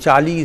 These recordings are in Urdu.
40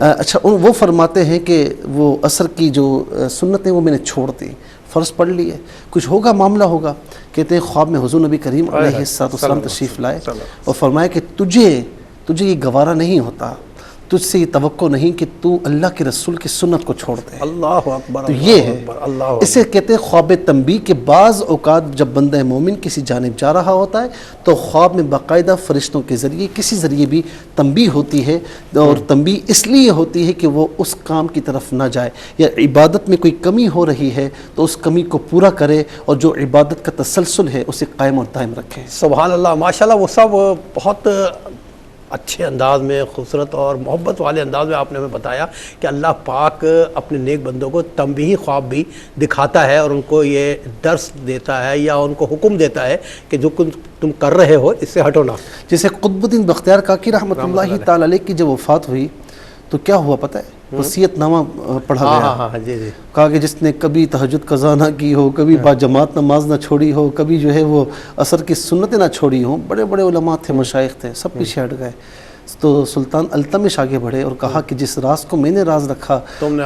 اچھا وہ فرماتے ہیں کہ وہ عصر کی جو سنتیں وہ میں نے چھوڑ دی، فرض پڑھ لی ہے، کچھ ہوگا معاملہ ہوگا. کہتے ہیں خواب میں حضور نبی کریم علیہ السلام تشریف لائے اور فرمایا کہ تجھے یہ گوارا نہیں ہوتا، تجھ سے یہ توقع نہیں کہ تو اللہ کے رسول کی سنت کو چھوڑ دے. اللہ اکبر. تو یہ ہے، اسے کہتے ہیں خواب تنبیہ کے بعض اوقات جب بندہ مومن کسی جانب جا رہا ہوتا ہے تو خواب میں باقاعدہ فرشتوں کے ذریعے کسی ذریعے بھی تنبیہ ہوتی ہے، اور تنبیہ اس لیے ہوتی ہے کہ وہ اس کام کی طرف نہ جائے، یا عبادت میں کوئی کمی ہو رہی ہے تو اس کمی کو پورا کرے، اور جو عبادت کا تسلسل ہے اسے قائم اور دائم رکھے. سبحان اللہ، ماشاءاللہ. وہ سب بہت اچھے انداز میں، خوبصورت اور محبت والے انداز میں آپ نے ہمیں بتایا کہ اللہ پاک اپنے نیک بندوں کو تنبیہی خواب بھی دکھاتا ہے اور ان کو یہ درس دیتا ہے یا ان کو حکم دیتا ہے کہ جو تم کر رہے ہو اس سے ہٹو نہ. جیسے قطب الدین بختیار کاکی رحمۃ اللہ تعالی علیہ کی جب وفات ہوئی تو کیا ہوا پتہ ہے؟ وصیت نامہ پڑھا گیا. جی جی. کہا کہ جس نے کبھی تہجد قضا نہ کی ہو، کبھی با جماعت نماز نہ چھوڑی ہو، کبھی جو ہے وہ عصر کی سنتیں نہ چھوڑی ہوں، بڑے بڑے علماء تھے، مشائخ تھے، سب پیچھے ہٹ گئے. تو سلطان التمش آگے بڑھے اور کہا کہ جس راز کو میں نے راز رکھا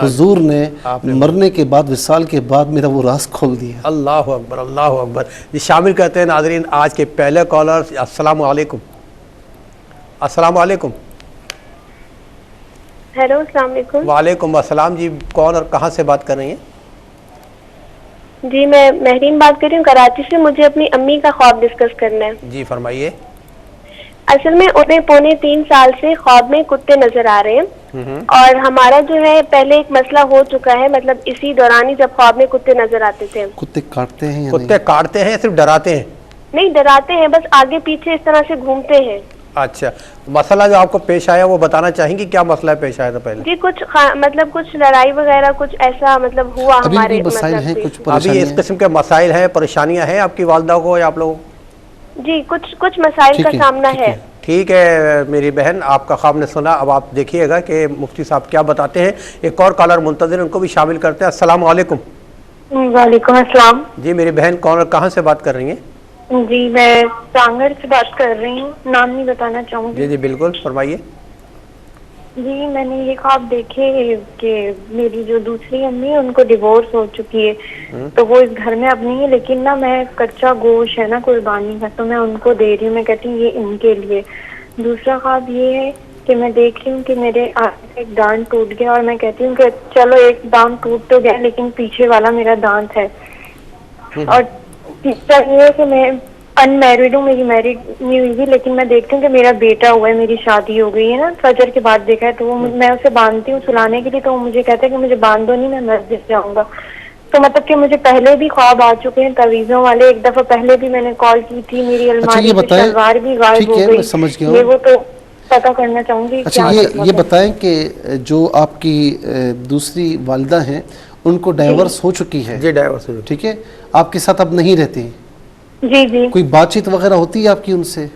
حضور نے مرنے کے بعد، وصال کے بعد میرا وہ راز کھول دیا. اللہ اکبر، اللہ اکبر. یہ شامل کرتے ہیں ناظرین آج کے پہلے کالر. السلام علیکم. السلام علیکم. ہیلو، السلام علیکم. وعلیکم السلام. جی کون اور کہاں سے بات کر رہی ہیں؟ جی میں مہرین بات کر رہی ہوں کراچی سے. مجھے اپنی امی کا خواب ڈسکس کرنا ہے. جی فرمائیے. اصل میں انہیں 2.25 سال سے خواب میں کتے نظر آ رہے ہیں، اور ہمارا جو ہے پہلے ایک مسئلہ ہو چکا ہے، مطلب اسی دوران ہی جب خواب میں کتے نظر آتے تھے. کتے کاٹتے ہیں یا کتے کاٹتے ہیں یا صرف ڈراتے ہیں؟ نہیں ڈراتے ہیں، بس آگے پیچھے اس طرح سے گھومتے ہیں. اچھا، مسئلہ جو آپ کو پیش آیا وہ بتانا چاہیں گی؟ کیا مسئلہ پیش آیا تھا پہلے؟ جی کچھ مطلب کچھ لڑائی وغیرہ کچھ ایسا مطلب ہوا ہمارے مطلب. ابھی اس قسم کے مسائل ہیں، پریشانیاں ہیں آپ کی والدہ کو یا آپ لوگوں؟ جی کچھ مسائل کا سامنا ہے. ٹھیک ہے میری بہن، آپ کا خواب نے سنا. اب آپ دیکھیے گا کہ مفتی صاحب کیا بتاتے ہیں. ایک اور کالر منتظر، ان کو بھی شامل کرتے ہیں. السلام علیکم. وعلیکم السلام. جی میری بہن کون اور کہاں سے بات کر رہی ہیں؟ جی میں ٹانگڑ سے بات کر رہی ہوں، نام نہیں بتانا چاہوں گی. جی جی بالکل فرمائیے. جی میں نے یہ خواب دیکھے کہ میری جو دوسری امی ہے ان کو ڈیورس ہو چکی ہے، تو وہ اس گھر میں اب نہیں ہے، لیکن نا میں کچا گوشت ہے نا قربانی کا تو میں ان کو دے رہی ہوں. میں کہتی ہوں یہ ان کے لیے. دوسرا خواب یہ ہے کہ میں دیکھ رہی ہوں کہ میرے آگے سے ایک دانت ٹوٹ گیا، اور میں کہتی ہوں کہ چلو ایک دانت ٹوٹ تو گیا لیکن پیچھے والا میرا دانت ہے. اور تیسرا یہ ہے کہ میں ان میرڈ ہوں، میری میرڈ نہیں ہوئی تھی، لیکن میں دیکھتی ہوں کہ میرا بیٹا ہوا ہے، میری شادی ہو گئی ہے نا، فجر کے بعد دیکھا ہے. تو وہ میں اسے باندھتی ہوں سلانے کے لیے، تو وہ مجھے کہتا ہے کہ مجھے باندھ دو نہیں، میں مسجد جاؤں گا. تو مطلب کہ مجھے پہلے بھی خواب آ چکے ہیں تعویذوں والے. ایک دفعہ پہلے بھی میں نے کال کی تھی، میری الماری سے شلوار بھی غائب ہو گئی. یہ وہ تو پتہ کرنا چاہوں گی. اچھا یہ بتائیں کہ جو آپ کی دوسری والدہ ہیں ان کو ڈائیورس ہو چکی ہے؟ جی ڈائیورس ہو چکی. ٹھیک ہے، آپ کے ساتھ اب نہیں رہتی؟ جی جی. کوئی بات چیت وغیرہ ہوتی ہے آپ کی ان سے؟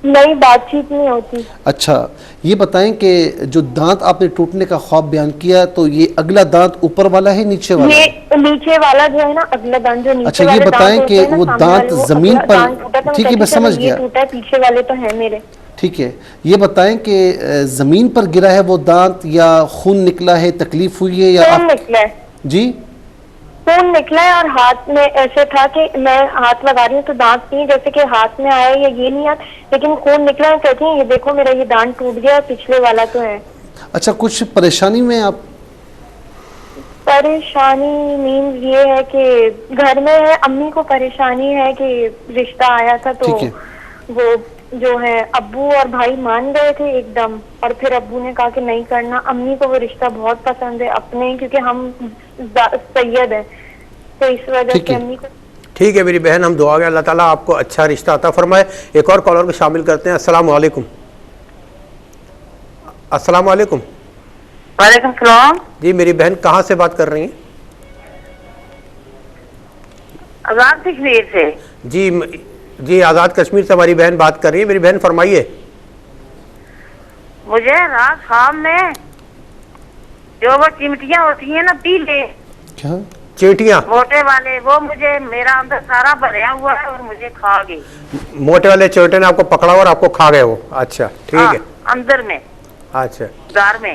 نہیں، بات چیت نہیں ہوتی. اچھا یہ بتائیں کہ جو دانت آپ نے ٹوٹنے کا خواب بیان کیا تو یہ اگلا دانت اوپر والا ہے نیچے والا؟ یہ نیچے والا جو ہے نا، اگلا دانت جو نیچے. اچھا یہ بتائیں کہ وہ دانت زمین پر، ٹھیک ہے میں سمجھ گیا، پیچھے والے تو ہیں میرے. ٹھیک ہے یہ بتائیں کہ زمین پر گرا ہے وہ دانت یا خون نکلا ہے، تکلیف ہوئی ہے یا خون نکلا ہے؟ جی خون نکلا ہے، اور ہاتھ میں ایسے تھا کہ میں ہاتھ لگا رہی ہوں تو دانت نہیں جیسے کہ ہاتھ میں آیا یا یہ نہیں آتا، لیکن خون نکلا ہے. کہتی ہیں یہ دیکھو میرا یہ دانت ٹوٹ گیا، پچھلے والا تو ہے. اچھا کچھ پریشانی میں آپ؟ پریشانی مینز یہ ہے کہ گھر میں ہے، امی کو پریشانی ہے کہ رشتہ آیا تھا تو وہ جو ہے ابو اور بھائی مان گئے تھے ایک دم، اور پھر ابو نے کہا کہ نہیں کرنا. امی کو وہ رشتہ بہت پسند ہے اپنے، کیونکہ ہم سید ہیں تو اس وجہ سے امی کو. ٹھیک ہے میری بہن، ہم دعا گے اللہ تعالیٰ آپ کو اچھا رشتہ عطا فرمائے. ایک اور کالر کو شامل کرتے ہیں. السلام علیکم. السلام علیکم. وعلیکم السلام. جی میری بہن کہاں سے بات کر رہی ہیں؟ آزاد کشمیر سے. جی آزاد کشمیر سے ہماری بہن بات کر رہی ہے. میری بہن فرمائیے. مجھے رات خواب میں جو وہ چمٹیاں ہوتی ہیں نا پیلے، کیا چیٹیاں موٹے والے، وہ مجھے میرا اندر سارا بھریا ہوا ہے اور مجھے کھا گئی. موٹے والے چیٹے نے آپ کو پکڑا اور آپ کو کھا گئے وہ؟ اچھا ٹھیک ہے. اندر میں، اچھا دار میں.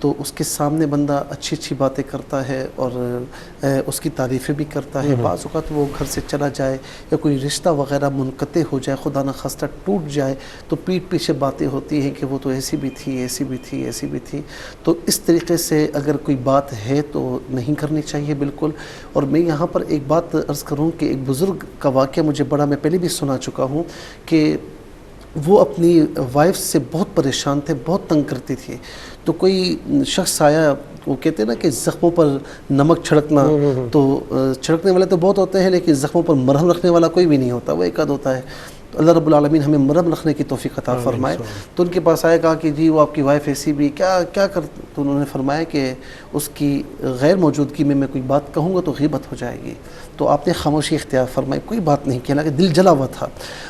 تو اس کے سامنے بندہ اچھی اچھی باتیں کرتا ہے اور اس کی تعریفیں بھی کرتا ہے. بعض اوقات وہ گھر سے چلا جائے یا کوئی رشتہ وغیرہ منقطع ہو جائے, خدا نخواستہ ٹوٹ جائے, تو پیٹھ پیچھے باتیں ہوتی ہیں کہ وہ تو ایسی بھی تھی, ایسی بھی تھی, ایسی بھی تھی. تو اس طریقے سے اگر کوئی بات ہے تو نہیں کرنی چاہیے بالکل. اور میں یہاں پر ایک بات عرض کروں کہ ایک بزرگ کا واقعہ مجھے بڑا, میں پہلے بھی سنا چکا ہوں کہ وہ اپنی وائف سے بہت پریشان تھے, بہت تنگ کرتی تھی. تو کوئی شخص آیا, وہ کہتے ہیں نا کہ زخموں پر نمک چھڑکنا, تو چھڑکنے والے تو بہت ہوتے ہیں لیکن زخموں پر مرہم رکھنے والا کوئی بھی نہیں ہوتا, وہ ایک آدھ ہوتا ہے. تو اللہ رب العالمین ہمیں مرہم رکھنے کی توفیق عطا فرمائے. تو ان کے پاس آیا, کہا کہ جی وہ آپ کی وائف ایسی بھی کیا کر, تو انہوں نے فرمایا کہ اس کی غیر موجودگی میں کوئی بات کہوں گا تو غیبت ہو جائے گی. تو آپ نے خاموشی اختیار فرمائی, کوئی بات نہیں کیا, کہ دل جلا ہوا تھا.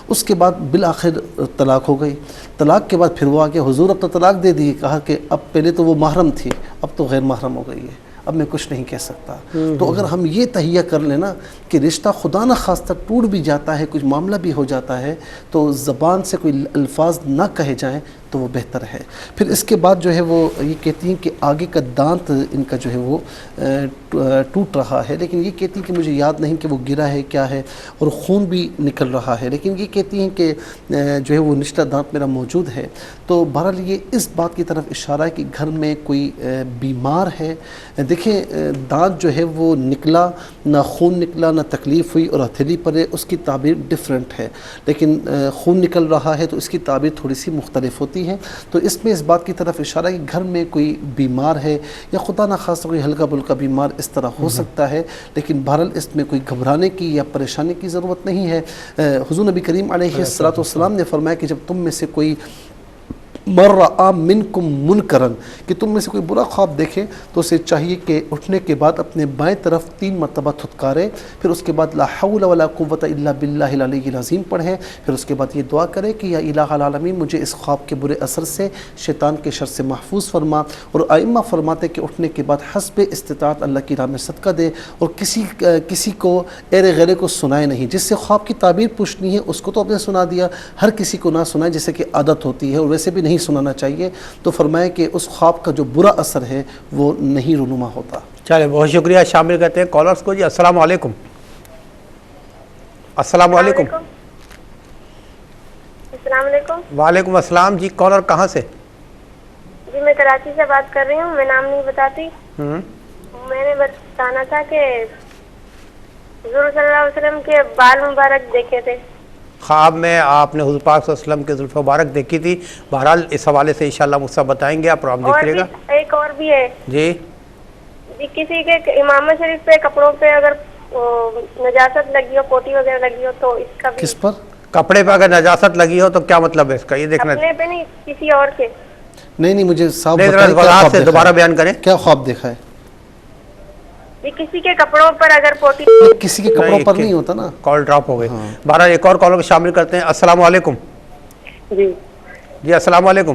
اس کے بعد بالآخر طلاق ہو گئی. طلاق کے بعد پھر وہ آگے حضور اب تو طلاق دے دی. کہا کہ اب پہلے تو وہ محرم تھی, اب تو غیر محرم ہو گئی ہے, اب میں کچھ نہیں کہہ سکتا. تو اگر ہم یہ تہیہ کر لیں نا کہ رشتہ خدا نہ خواستہ ٹوٹ بھی جاتا ہے, کچھ معاملہ بھی ہو جاتا ہے, تو زبان سے کوئی الفاظ نہ کہے جائیں تو وہ بہتر ہے. پھر اس کے بعد جو ہے وہ یہ کہتی ہیں کہ آگے کا دانت ان کا جو ہے وہ ٹوٹ رہا ہے, لیکن یہ کہتی ہیں کہ مجھے یاد نہیں کہ وہ گرا ہے کیا ہے, اور خون بھی نکل رہا ہے, لیکن یہ کہتی ہیں کہ جو ہے وہ نچلا دانت میرا موجود ہے. تو بہرحال یہ اس بات کی طرف اشارہ ہے کہ گھر میں کوئی بیمار ہے. دیکھیں دانت جو ہے وہ نکلا, نہ خون نکلا, نہ تکلیف ہوئی اور ہتھیلی پر ہے, اس کی تعبیر ڈیفرنٹ ہے. لیکن خون نکل رہا ہے تو اس کی تعبیر تھوڑی سی مختلف ہوتی ہے. تو اس میں اس بات کی طرف اشارہ ہے کہ گھر میں کوئی بیمار ہے, یا خدا نخواستہ کوئی ہلکا پھلکا بیمار اس طرح ہو سکتا ہے, لیکن بہرحال اس میں کوئی گھبرانے کی یا پریشانی کی ضرورت نہیں ہے. حضور نبی کریم علیہ الصلوۃ والسلام نے فرمایا کہ جب تم میں سے کوئی مر رأى منکم منکرن, کہ تم میں سے کوئی برا خواب دیکھے تو اسے چاہیے کہ اٹھنے کے بعد اپنے بائیں طرف 3 مرتبہ تھتکارے, پھر اس کے بعد لا حول ولا قوت الا باللہ العلی العظیم پڑھیں, پھر اس کے بعد یہ دعا کرے کہ یا الہ العالمین مجھے اس خواب کے برے اثر سے, شیطان کے شر سے محفوظ فرما. اور ائمہ فرماتے کہ اٹھنے کے بعد حسب استطاعت اللہ کی راہ میں صدقہ دے, اور کسی کو ایر غیرے کو سنائے نہیں. جس سے خواب کی تعبیر پوچھنی ہے اس کو تو آپ نے سنا دیا, ہر کسی کو نہ سنائے جیسے کہ عادت ہوتی ہے, اور ویسے بھی نہیں سنانا چاہیے. تو فرمائے کہ اس خواب کا جو برا اثر ہے وہ نہیں رونما ہوتا. چلے بہت شکریہ. شامل کرتے ہیں کالرز کو. جی السلام علیکم. السلام علیکم. السلام علیکم. وعلیکم السلام. جی کالر کہاں سے؟ جی میں کراچی سے بات کر رہی ہوں, میں نام نہیں بتاتی. میں نے بتانا تھا کہ حضور صلی اللہ علیہ وسلم کے بال مبارک دیکھے تھے خواب میں, آپ نے حضور پاک صلی اللہ علیہ وسلم کے زلف مبارک دیکھی تھی. بہرحال اس حوالے سے انشاءاللہ مجھ سے بتائیں گے, آپ پروگرام دیکھیے گا. ایک اور بھی ہے جی. جی کسی کے امام شریف پہ کپڑوں پہ اگر نجاست لگی ہو, پوٹی وغیرہ لگی ہو, تو اس کا بھی کس پر؟ کپڑے پہ اگر نجاست لگی ہو تو کیا مطلب ہے اس کا, یہ دیکھنا. اپنے پہ نہیں, کسی اور کے. نہیں مجھے صاحب وضاحت سے دوبارہ بیان کریں. کیا خواب دیکھا ہے؟ جی کسی کے کپڑوں پر اگر پوٹی, کسی کے کپڑوں پر نہیں ہوتا نا. کال ڈراپ ہو گئی. بہرحال ایک اور کالر کو شامل کرتے ہیں. السلام علیکم. جی السلام علیکم.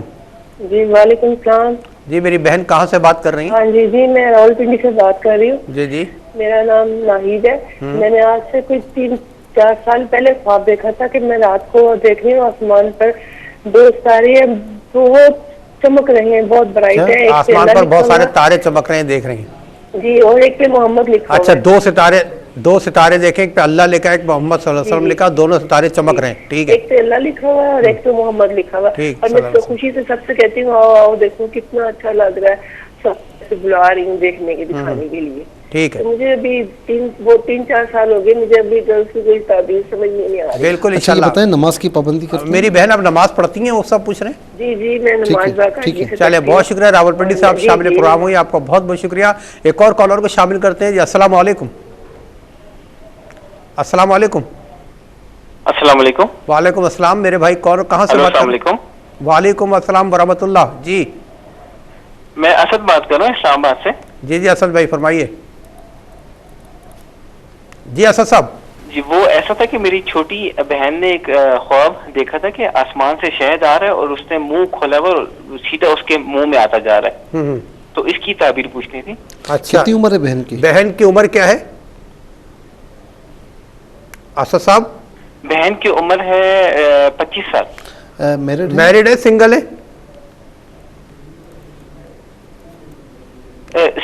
جی وعلیکم السلام. جی میری بہن کہاں سے بات کر رہی ہیں؟ ہاں جی میں راولپنڈی سے بات کر رہی ہوں. جی میرا نام ناہید ہے. میں نے آج سے کچھ 3-4 سال پہلے خواب دیکھا تھا کہ میں رات کو دیکھ رہی ہوں آسمان پر 2 ستارے بہت چمک رہے ہیں, بہت برائٹ ہے. آسمان پر بہت سارے تارے چمک رہے ہیں, دیکھ رہی ہیں جی, اور ایک پہ محمد لکھا. اچھا, 2 ستارے دیکھیں, ایک پہ اللہ لکھا ہے, ایک محمد صلی اللہ علیہ وسلم لکھا, دونوں ستارے چمک رہے ہیں. ٹھیک ہے, ایک پہ اللہ لکھا ہوا ہے اور ایک پہ محمد لکھا ہوا ہے. اور میں تو خوشی سے سب سے کہتی ہوں آؤ دیکھو کتنا اچھا لگ رہا ہے, سب سے بلا رہی ہوں دیکھنے کے, دکھانے کے لیے. ٹھیک ہے. مجھے ابھی 3-4 سال ہو گئے, مجھے ابھی کی کوئی تعبیر سمجھ نہیں آ رہی. بالکل اچھا یہ بتائیں نماز کی پابندی کرتے ہیں؟ میری بہن اب نماز پڑھتی ہیں, وہ سب پوچھ رہے ہیں. جی میں نماز باقاعدگی سے. چلے بہت شکریہ. راولپنڈی سے آپ شامل پروگرام ہوئی, آپ کو بہت بہت شکریہ. ایک اور کالر کو شامل کرتے ہیں. جی السلام علیکم. السلام علیکم. السلام علیکم. وعلیکم السلام. میرے بھائی کالر کہاں سے بات کر رہے ہیں؟ وعلیکم السلام ورحمۃ اللہ. جی میں اسد بات کر رہا ہوں اسلام آباد سے. جی اسد بھائی فرمائیے. جی اسد صاحب. جی وہ ایسا تھا کہ میری چھوٹی بہن نے ایک خواب دیکھا تھا کہ آسمان سے شہد آ رہا ہے اور اس نے منہ کھولا ہوا اور سیدھا اس کے منہ میں آتا جا رہا ہے, تو اس کی تعبیر پوچھنی تھی. اچھا, کتنی عمر ہے بہن کی؟ بہن کی عمر کیا ہے اسد صاحب؟ بہن کی عمر ہے 25 سال. میرڈ ہے, سنگل ہے؟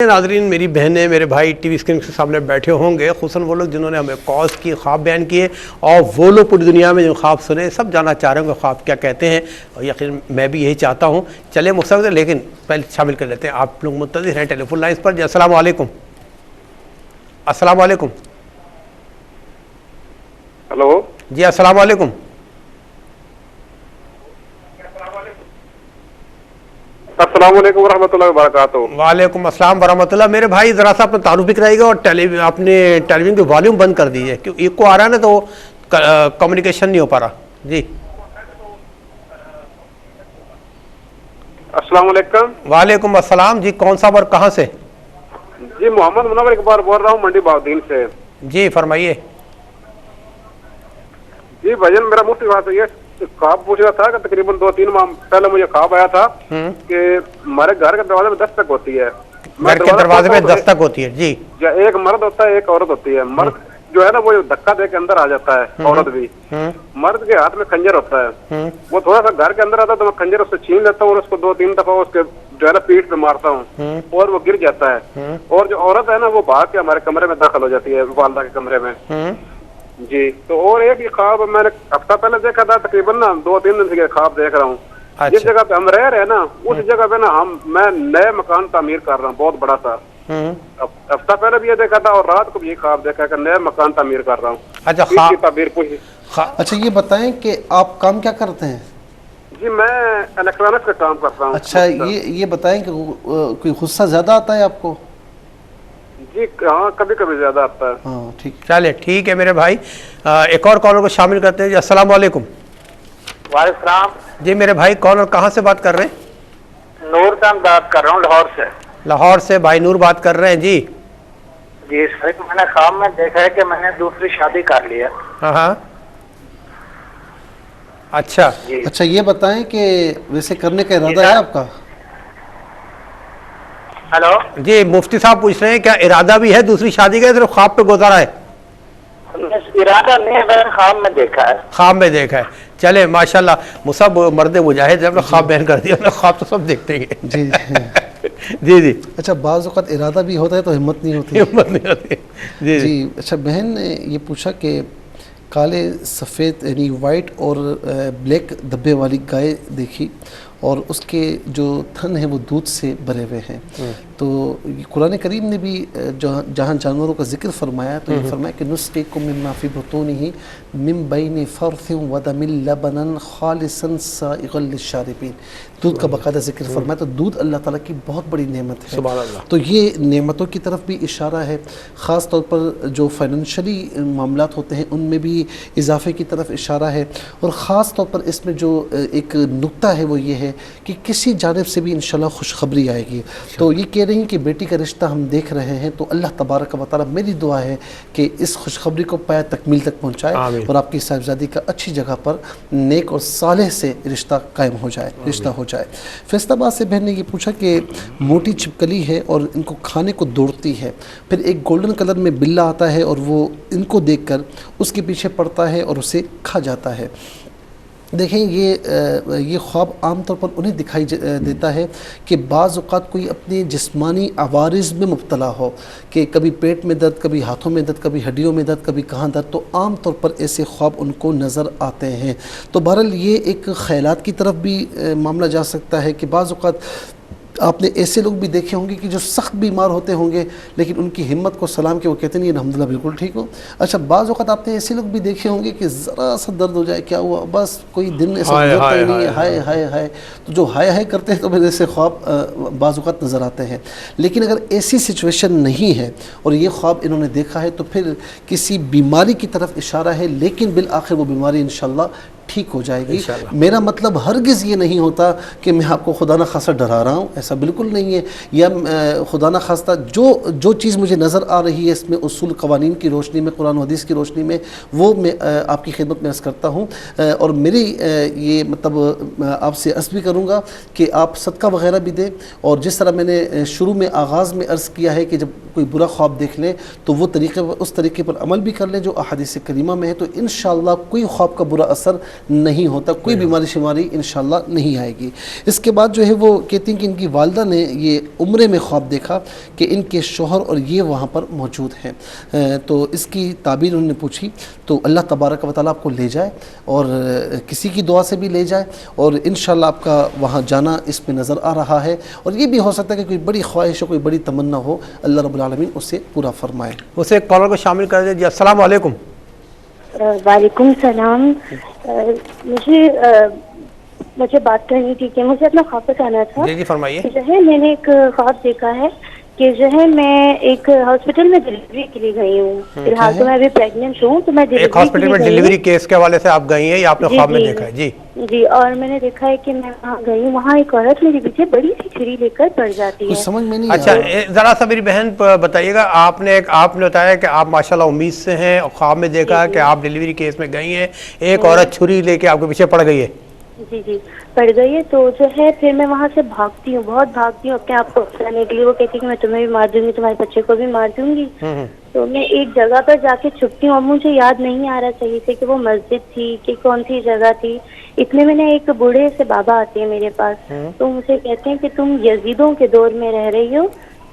ناظرین، میری بہنیں میرے بھائی ٹی وی اسکرین کے سامنے بیٹھے ہوں گے، خصوصاً وہ لوگ جنہوں نے ہمیں کالز کی، خواب بیان کیے، اور وہ لوگ پوری دنیا میں جو خواب سنے سب جاننا چاہ رہے ہوں گے خواب کیا کہتے ہیں، اور یقین میں بھی یہی چاہتا ہوں۔ چلے مستقبل، لیکن پہلے شامل کر لیتے ہیں آپ لوگ منتظر ہیں ٹیلی فون لائنز پر۔ جی السلام علیکم۔ السلام علیکم۔ ہلو جی السلام علیکم۔ السلام علیکم ورحمۃ اللہ وبرکاتہ۔ وعلیکم السلام ورحمۃ اللہ۔ میرے بھائی ذرا سا اپنا تعارف بھی کرائیے گا، اور اپنے ٹیلی ویژن کی والیوم بند کر دیجیے، کیوں ایکو آ رہا ہے نا تو کمیونیکیشن نہیں ہو پا رہا۔ جی السلام علیکم۔ وعلیکم السلام۔ جی کون صاحب اور کہاں سے؟ جی محمد منور اقبال بول رہا ہوں، منڈی بہاؤالدین سے۔ جی فرمائیے۔ جی بھجن، میرا مفتی بات یہ خواب پوچھ رہا تھا کہ تقریباً 2-3 ماہ پہلے مجھے خواب آیا تھا کہ ہمارے گھر کے دروازے میں دستک ہوتی ہے، گھر کے دروازے میں دستک ہوتی ہے۔ جی ایک مرد ہوتا ہے ایک عورت ہوتی ہے، مرد جو ہے نا وہ دھکا دے کے اندر آ جاتا ہے، عورت بھی۔ مرد کے ہاتھ میں خنجر ہوتا ہے، وہ تھوڑا سا گھر کے اندر آتا ہے تو میں خنجر اس سے چھین لیتا ہوں اور اس کو 2-3 دفعہ اس کے جو ہے نا پیٹھ پہ مارتا ہوں اور وہ گر جاتا ہے، اور جو عورت ہے نا وہ بھاگ کے ہمارے کمرے میں داخل ہو جاتی ہے، والدہ کے کمرے میں۔ جی تو اور ایک ہی خواب میں نے ہفتہ پہلے دیکھا تھا، تقریباً نا 2-3 دن سے خواب دیکھ رہا ہوں۔ جس جگہ پہ ہم رہ رہے ہیں نا اس جگہ پہ نا میں نئے مکان تعمیر کر رہا ہوں، بہت بڑا سا۔ ہفتہ پہلے بھی یہ دیکھا تھا اور رات کو بھی یہ خواب دیکھا کہ نئے مکان تعمیر کر رہا ہوں۔ اچھا اس کی تعبیر پوچھی۔ اچھا یہ بتائیں کہ آپ کام کیا کرتے ہیں؟ جی میں الیکٹرانکس کا کام کرتا ہوں۔ اچھا یہ بتائیں کہ کوئی غصہ زیادہ آتا ہے آپ کو؟ جی ہاں کبھی کبھی زیادہ آتا ہے۔ ہاں ٹھیک، چلے ٹھیک ہے میرے بھائی، ایک اور کالر کو شامل کرتے ہیں۔ جی السلام علیکم۔ وعلیکم السلام۔ جی میرے بھائی کالر کہاں سے بات کر رہے ہیں؟ نور چاند بات کر رہا ہوں لاہور سے۔ لاہور سے بھائی نور بات کر رہے ہیں۔ جی جی سر، میں نے خواب میں دیکھا ہے کہ میں نے دوسری شادی کر لی ہے۔ ہاں ہاں اچھا جی اچھا یہ بتائیں کہ ویسے کرنے کا ارادہ ہے آپ کا؟ ہلو جی مفتی صاحب پوچھ رہے ہیں کیا ارادہ بھی ہے دوسری شادی کا، صرف خواب پہ گزارا ہے؟ ارادہ نہیں ہے، میں نے خواب میں دیکھا ہے۔ خواب میں دیکھا ہے، چلے ماشاءاللہ مصعب مرد مجاہد جب خواب بیان کر دیا، خواب تو سب دیکھتے ہیں۔ جی جی جی اچھا بعض اوقات ارادہ بھی ہوتا ہے تو ہمت نہیں ہوتی۔ ہمت نہیں ہوتی۔ جی جی اچھا بہن نے یہ پوچھا کہ کالے سفید یعنی وائٹ اور بلیک دھبے والی گائے دیکھی اور اس کے جو تھن ہیں وہ دودھ سے بھرے ہوئے ہیں، تو قرآن کریم نے بھی جہاں جانوروں کا ذکر فرمایا تو یہ فرمایا کہ نسقیکم مما فی بطونہ من بین فرث ودم لبنا خالصا سائغا للشاربین، دودھ کا باقاعدہ ذکر فرمایا، تو دودھ اللہ تعالیٰ کی بہت بڑی نعمت ہے۔ سبحان اللہ۔ تو یہ نعمتوں کی طرف بھی اشارہ ہے، خاص طور پر جو فائنینشلی معاملات ہوتے ہیں ان میں بھی اضافے کی طرف اشارہ ہے، اور خاص طور پر اس میں جو ایک نقطہ ہے وہ یہ ہے کہ کسی جانب سے بھی انشاءاللہ خوشخبری آئے گی۔ تو یہ کہہ رہی ہیں کہ بیٹی کا رشتہ ہم دیکھ رہے ہیں، تو اللہ تبارک و تعالیٰ میری دعا ہے کہ اس خوشخبری کو پایا تکمیل تک پہنچائے اور آپ کی صاحبزادی کا اچھی جگہ پر نیک اور صالح سے رشتہ قائم ہو جائے، رشتہ ہو جائے۔ فیصل آباد سے بہن نے یہ پوچھا کہ موٹی چھپکلی ہے اور ان کو کھانے کو دوڑتی ہے، پھر ایک گولڈن کلر میں بلہ آتا ہے اور وہ ان کو دیکھ کر اس کے پیچھے پڑتا ہے اور اسے کھا جاتا ہے۔ دیکھیں یہ خواب عام طور پر انہیں دکھائی دیتا ہے کہ بعض اوقات کوئی اپنے جسمانی عوارض میں مبتلا ہو، کہ کبھی پیٹ میں درد، کبھی ہاتھوں میں درد، کبھی ہڈیوں میں درد، کبھی کہاں درد، تو عام طور پر ایسے خواب ان کو نظر آتے ہیں۔ تو بہرحال یہ ایک خیالات کی طرف بھی معاملہ جا سکتا ہے کہ بعض اوقات آپ نے ایسے لوگ بھی دیکھے ہوں گے کہ جو سخت بیمار ہوتے ہوں گے لیکن ان کی ہمت کو سلام کے وہ کہتے نہیں الحمدللہ بالکل ٹھیک ہو۔ اچھا بعض اوقات آپ نے ایسے لوگ بھی دیکھے ہوں گے کہ ذرا سا درد ہو جائے، کیا ہوا، بس کوئی دن ایسا گزرتا ہی نہیں ہے، ہائے ہائے ہائے، تو جو ہائے ہائے کرتے ہیں تو پھر ایسے خواب بعض اوقات نظر آتے ہیں۔ لیکن اگر ایسی سچویشن نہیں ہے اور یہ خواب انہوں نے دیکھا ہے تو پھر کسی بیماری کی طرف اشارہ ہے، لیکن بالآخر وہ بیماری انشاءاللہ ٹھیک ہو جائے گی۔ میرا مطلب ہرگز یہ نہیں ہوتا کہ میں آپ کو خدا نخواستہ ڈرا رہا ہوں، ایسا بالکل نہیں ہے، یا خدا نخواستہ جو چیز مجھے نظر آ رہی ہے اس میں اصول قوانین کی روشنی میں، قرآن و حدیث کی روشنی میں، وہ میں آپ کی خدمت میں عرض کرتا ہوں، اور میری یہ مطلب آپ سے عرض بھی کروں گا کہ آپ صدقہ وغیرہ بھی دیں، اور جس طرح میں نے شروع میں آغاز میں عرض کیا ہے کہ جب کوئی برا خواب دیکھ لیں تو وہ اس طریقے پر عمل بھی کر لیں جو احادیث کریمہ میں ہے، تو انشاءاللہ کوئی خواب کا برا اثر نہیں ہوتا، کوئی بیماری شماری انشاءاللہ نہیں آئے گی۔ اس کے بعد جو ہے وہ کہتی ہیں کہ ان کی والدہ نے یہ عمرے میں خواب دیکھا کہ ان کے شوہر اور یہ وہاں پر موجود ہیں، تو اس کی تعبیر انہوں نے پوچھی، تو اللہ تبارک و تعالیٰ آپ کو لے جائے اور کسی کی دعا سے بھی لے جائے، اور انشاءاللہ آپ کا وہاں جانا اس میں نظر آ رہا ہے، اور یہ بھی ہو سکتا ہے کہ کوئی بڑی خواہش ہو، کوئی بڑی تمنا ہو، اللہ رب العالمین اسے پورا فرمائے۔ اسے ایک کالر کو شامل کر دیجیے۔ السلام علیکم۔ وعلیکم السلام۔ مجھے بات کرنی تھی کہ مجھے اپنا خواب بتانا تھا۔ جی فرمائیے۔ جو ہے میں نے ایک خواب دیکھا ہے کہ جو ہے میں ایک ہاسپٹل میں ڈلیوری کے لیے گئی ہوں، فی الحال تو میں ابھی پریگننٹ ہوں، تو میں ایک ہاسپٹل میں ڈلیوری کیس کے حوالے سے آپ گئی ہیں یا آپ نے خواب میں دیکھا ہے؟ جی جی، اور میں نے دیکھا ہے کہ میں وہاں گئی ہوں، وہاں ایک عورت میرے پیچھے بڑی سی چھری لے کر پڑ جاتی ہے۔ سمجھ میں نہیں۔ اچھا ذرا سا میری بہن بتائیے گا، آپ نے بتایا کہ آپ ماشاءاللہ امید سے ہیں اور خواب میں دیکھا کہ آپ ڈلیوری کیس میں گئی ہیں، ایک عورت چھری لے کے آپ کے پیچھے پڑ گئی ہے۔ جی پڑ گئی ہے، تو جو ہے پھر میں وہاں سے بھاگتی ہوں، بہت بھاگتی ہوں اپنے آپ کو بچانے کے لیے۔ وہ کہتی ہے کہ میں تمہیں بھی مار دوں گی، تمہارے بچے کو بھی مار دوں گی۔ تو میں ایک جگہ پر جا کے چھپتی ہوں، اب مجھے یاد نہیں آ رہا صحیح سے کہ وہ مسجد تھی کہ کون سی جگہ تھی۔ اتنے میں نے ایک بوڑھے سے بابا آتے ہیں میرے پاس، تو مجھے کہتے ہیں کہ تم یزیدوں کے دور میں رہ رہی ہو،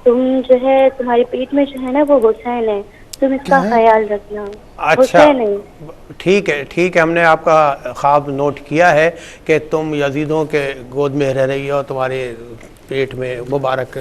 تم جو ہے تمہارے پیٹ میں جو ہے نا وہ حسین ہے، تم اس کا خیال رکھنا۔ اچھا ٹھیک ہے، ہم نے آپ کا خواب نوٹ کیا ہے کہ تم یزیدوں کے گود میں رہ رہی ہو، تمہارے پیٹ میں مبارک،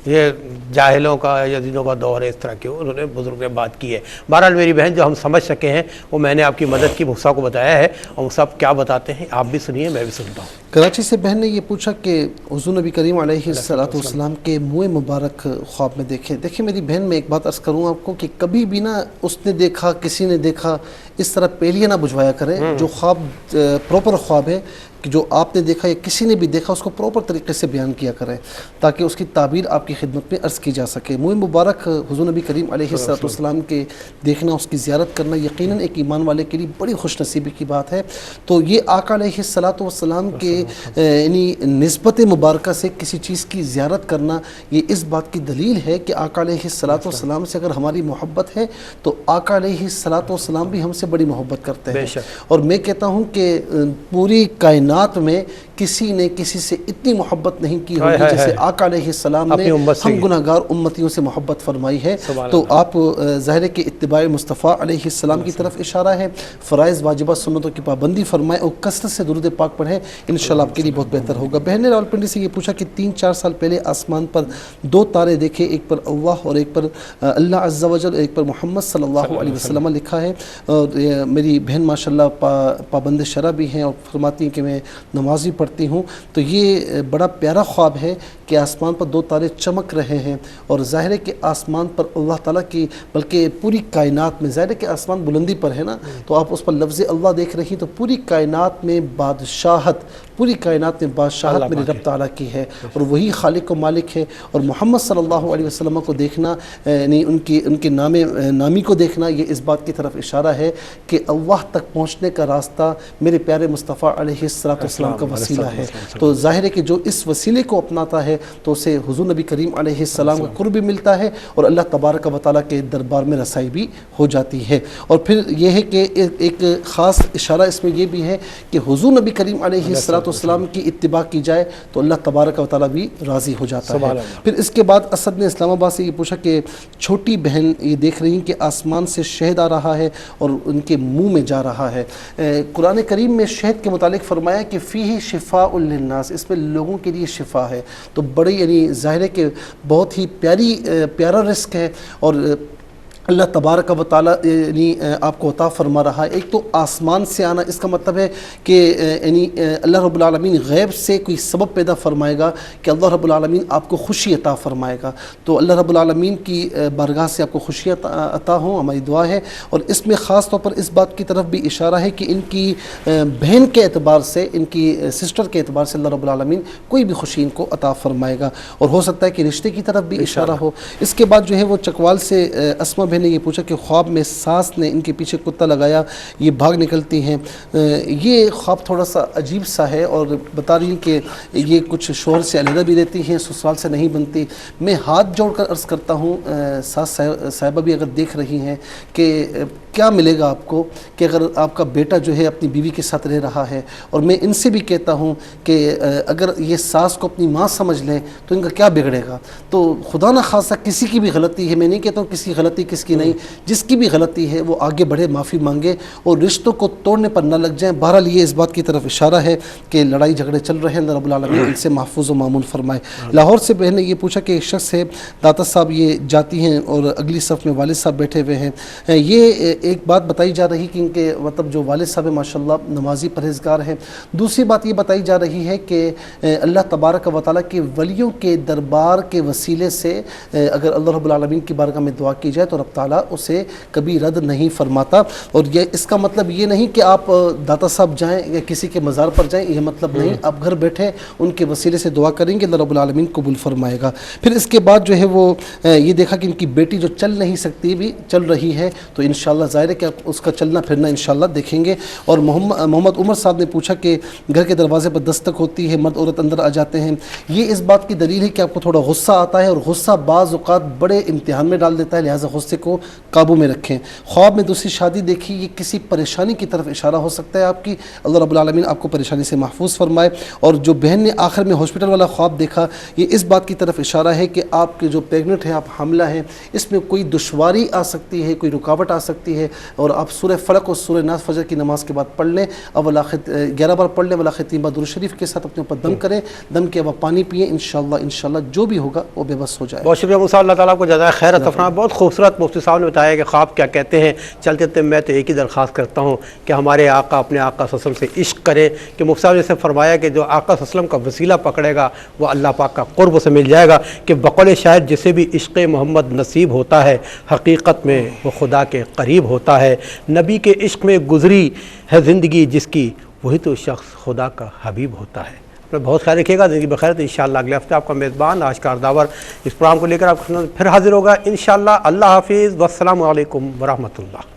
یہ جاہلوں کا یزیدوں کا دور ہے، اس طرح کی انہوں نے بزرگ نے بات کی ہے۔ بہرحال میری بہن جو ہم سمجھ سکے ہیں وہ میں نے آپ کی مدد کی مصطفیٰ کو بتایا ہے، اور مصطفیٰ کیا بتاتے ہیں آپ بھی سنیے، میں بھی سنتا ہوں۔ کراچی سے بہن نے یہ پوچھا کہ حضور نبی کریم علیہ السلام کے منہ مبارک خواب میں دیکھیں میری بہن، میں ایک بات عرض کروں آپ کو کہ کبھی بھی نہ اس نے دیکھا کسی نے دیکھا اس طرح پہلیاں نہ بجھوایا کریں۔ جو خواب پراپر خواب ہے کہ جو آپ نے دیکھا یا کسی نے بھی دیکھا اس کو پراپر طریقے سے بیان کیا کریں تاکہ اس کی تعبیر آپ کی خدمت میں عرض کی جا سکے۔ منہ مبارک حضور نبی کریم علیہ السلام کے دیکھنا، اس کی زیارت کرنا یقیناً ایک ایمان والے کے لیے بڑی خوش نصیبی کی بات ہے۔ تو یہ آقا علیہ السلام کے یعنی نسبت مبارکہ سے کسی چیز کی زیارت کرنا، یہ اس بات کی دلیل ہے کہ آقا علیہ السلام سے اگر ہماری محبت ہے تو آقا علیہ السلام بھی ہم سے بڑی محبت کرتے ہیں۔ اور میں کہتا ہوں کہ پوری کائنات میں کسی نے کسی سے اتنی محبت نہیں کی ہوگی جیسے آقا علیہ السلام نے ہم گناہگار امتیوں سے محبت فرمائی ہے۔ تو آپ ظاہر ہے کہ اتباع مصطفیٰ علیہ السلام کی طرف اشارہ ہے، فرائض واجبات سنتوں کی پابندی فرمائے اور کثرت سے درود پاک پڑھیں، انشاءاللہ آپ کے لیے بہت بہتر ہوگا۔ بہن نے راولپنڈی سے یہ پوچھا کہ 3-4 سال پہلے آسمان پر 2 تارے دیکھے، ایک پر اللہ اور ایک پر اللہ عز و جل، ایک پر محمد صلی اللہ علیہ وسلم لکھا ہے۔ اور میری بہن ماشاءاللہ پابند شرع بھی ہیں اور فرماتی ہیں کہ میں نمازی پڑھتی ہوں، تو یہ بڑا پیارا خواب ہے کہ آسمان پر 2 تارے چمک رہے ہیں، اور ظاہر ہے کہ آسمان پر اللہ تعالیٰ کی بلکہ پوری کائنات میں، ظاہر ہے کہ آسمان بلندی پر ہے نا، تو آپ اس پر لفظ اللہ دیکھ رہی تو پوری کائنات میں بادشاہت میرے رب تعالیٰ کی ہے، اور وہی خالق و مالک ہے۔ اور محمد صلی اللہ علیہ وسلم کو دیکھنا یعنی ان کے نامی کو دیکھنا، یہ اس بات کی طرف اشارہ ہے کہ اللہ تک پہنچنے کا راستہ میرے پیارے مصطفیٰ علیہ السلام کا وسیلہ ہے۔ تو ظاہر ہے کہ جو اس وسیلے کو اپناتا ہے تو اسے حضور نبی کریم علیہ السلام کا قرب بھی ملتا ہے اور اللہ تبارک و تعالیٰ کے دربار میں رسائی بھی ہو جاتی ہے۔ اور پھر یہ ہے کہ ایک خاص اشارہ اس میں یہ بھی ہے کہ حضور نبی کریم علیہ السلام کی اتباع کی جائے تو اللہ تبارک و تعالیٰ بھی راضی ہو جاتا ہے۔ پھر اس کے بعد اسد نے اسلام آباد سے یہ پوچھا کہ چھوٹی بہن یہ دیکھ رہی ہیں کہ آسمان سے شہد آ رہا ہے اور ان کے منہ میں جا رہا ہے۔ قرآن کریم میں شہد کے متعلق فرمایا کہ فیہ شفاء للناس، اس میں لوگوں کے لیے شفا ہے، تو بڑی یعنی ظاہر ہے کہ بہت ہی پیارا رزق ہے، اور اللہ تبارک و تعالیٰ یعنی آپ کو عطا فرما رہا ہے۔ ایک تو آسمان سے آنا، اس کا مطلب ہے کہ یعنی اللہ رب العالمین غیب سے کوئی سبب پیدا فرمائے گا کہ اللہ رب العالمین آپ کو خوشی عطا فرمائے گا، تو اللہ رب العالمین کی بارگاہ سے آپ کو خوشی عطا ہوں، ہماری دعا ہے۔ اور اس میں خاص طور پر اس بات کی طرف بھی اشارہ ہے کہ ان کی بہن کے اعتبار سے، ان کی سسٹر کے اعتبار سے اللہ رب العالمین کوئی بھی خوشی ان کو عطا فرمائے گا، اور ہو سکتا ہے کہ رشتے کی طرف بھی اشارہ ہو۔ اس کے بعد جو ہے وہ چکوال سے اسما نے یہ پوچھا کہ خواب میں ساس نے ان کے پیچھے کتا لگایا، یہ بھاگ نکلتی ہیں۔ یہ خواب تھوڑا سا عجیب سا ہے، اور بتا رہی ہیں کہ یہ کچھ شوہر سے علیحدہ بھی رہتی ہیں، سسرال سے نہیں بنتی۔ میں ہاتھ جوڑ کر عرض کرتا ہوں، ساس صاحبہ بھی اگر دیکھ رہی ہیں کہ کیا ملے گا آپ کو کہ اگر آپ کا بیٹا جو ہے اپنی بیوی کے ساتھ رہ رہا ہے، اور میں ان سے بھی کہتا ہوں کہ اگر یہ ساس کو اپنی ماں سمجھ لیں تو ان کا کیا بگڑے گا. تو خدا نہ خاصہ کسی کی بھی غلطی ہے، میں نہیں کہتا ہوں کسی غلطی کس کی نہیں، جس کی بھی غلطی ہے وہ آگے بڑھے، معافی مانگے اور رشتوں کو توڑنے پر نہ لگ جائیں. بہرحال یہ اس بات کی طرف اشارہ ہے کہ لڑائی جھگڑے چل رہے ہیں، اللہ رب العالمین ان سے محفوظ و مامون فرمائے. لاہور سے بہن نے یہ پوچھا کہ ایک شخص ہے داتا صاحب یہ جاتی ہیں اور اگلی صف میں والد صاحب بیٹھے ہوئے ہیں. یہ ایک بات بتائی جا رہی کہ ان کے مطلب جو والد صاحب ماشاءاللہ نمازی پرہیزگار ہیں. دوسری بات یہ بتائی جا رہی ہے کہ اللہ تبارک و تعالیٰ کے ولیوں کے دربار کے وسیلے سے اگر اللہ رب العالمین کی بارگاہ میں دعا کی جائے تو رب تعالیٰ اسے کبھی رد نہیں فرماتا. اور یہ اس کا مطلب یہ نہیں کہ آپ داتا صاحب جائیں یا کسی کے مزار پر جائیں، یہ مطلب نہیں. آپ گھر بیٹھے ان کے وسیلے سے دعا کریں گے، اللہ رب العالمین قبول فرمائے گا. پھر اس کے بعد جو ہے وہ یہ دیکھا کہ ان کی بیٹی جو چل نہیں سکتی بھی چل رہی ہے، تو انشاءاللہ ظاہر ہے کہ آپ اس کا چلنا پھرنا انشاءاللہ دیکھیں گے. اور محمد عمر صاحب نے پوچھا کہ گھر کے دروازے پر دستک ہوتی ہے، مرد عورت اندر آ جاتے ہیں. یہ اس بات کی دلیل ہے کہ آپ کو تھوڑا غصہ آتا ہے، اور غصہ بعض اوقات بڑے امتحان میں ڈال دیتا ہے، لہٰذا غصے کو قابو میں رکھیں. خواب میں دوسری شادی دیکھی، یہ کسی پریشانی کی طرف اشارہ ہو سکتا ہے آپ کی. اللہ رب العالمین آپ کو پریشانی سے محفوظ فرمائے. اور جو بہن نے آخر میں ہاسپٹل والا خواب دیکھا، یہ اس بات کی طرف اشارہ ہے کہ آپ کے جو پریگننٹ ہیں، آپ حاملہ ہیں، اس میں کوئی دشواری آ سکتی ہے، کوئی رکاوٹ آ سکتی ہے. اور آپ سورہ فلق اور سورہ ناس فجر کی نماز کے بعد پڑھ لیں، اول آخر 11 بار پڑھ لیں، ولاخر 3 بار درود شریف کے ساتھ اپنے اوپر دم کریں، دم کے بعد پانی پئیں، انشاءاللہ جو بھی ہوگا وہ بے بس ہو جائے. بہت شکریہ موسیٰ، اللہ تعالیٰ کو جزائے خیر عطا فرمائے. بہت خوبصورت مفتی صاحب نے بتایا کہ خواب کیا کہتے ہیں. چلتے چلتے میں تو ایک ہی درخواست کرتا ہوں کہ ہمارے آقا اپنے آقا صلی اللہ علیہ وسلم سے عشق کریں، کہ مفتی صاحب نے سے فرمایا کہ جو آقا صلی اللہ علیہ وسلم کا وسیلہ پکڑے گا وہ اللہ پاک کا قرب سے مل جائے گا. کہ بقول شاعر جسے بھی عشق محمد نصیب ہوتا ہے حقیقت میں وہ خدا کے قریب ہوتا ہے. نبی کے عشق میں گزری ہے زندگی جس کی، وہی تو شخص خدا کا حبیب ہوتا ہے. اپنا بہت خیال رکھیے گا. زندگی بخیر. انشاءاللہ اگلے ہفتے آپ کا میزبان آشکار داور اس پروگرام کو لے کر آپ پھر حاضر ہوگا انشاءاللہ. اللہ حافظ والسلام علیکم ورحمۃ اللہ.